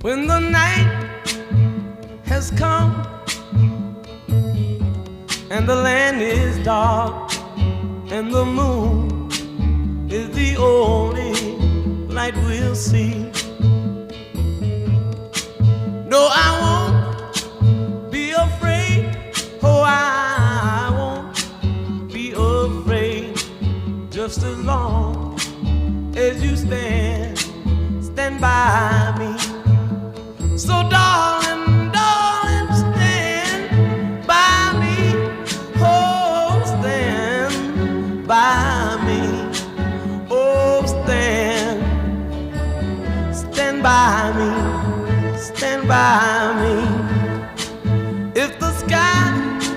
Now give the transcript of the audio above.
When the night has come and the land is dark and the moon is the only light we'll see. No, I won't be afraid. Oh, I won't be afraid. Just as long as you stand by me. So darling, darling, stand by me. Oh, stand by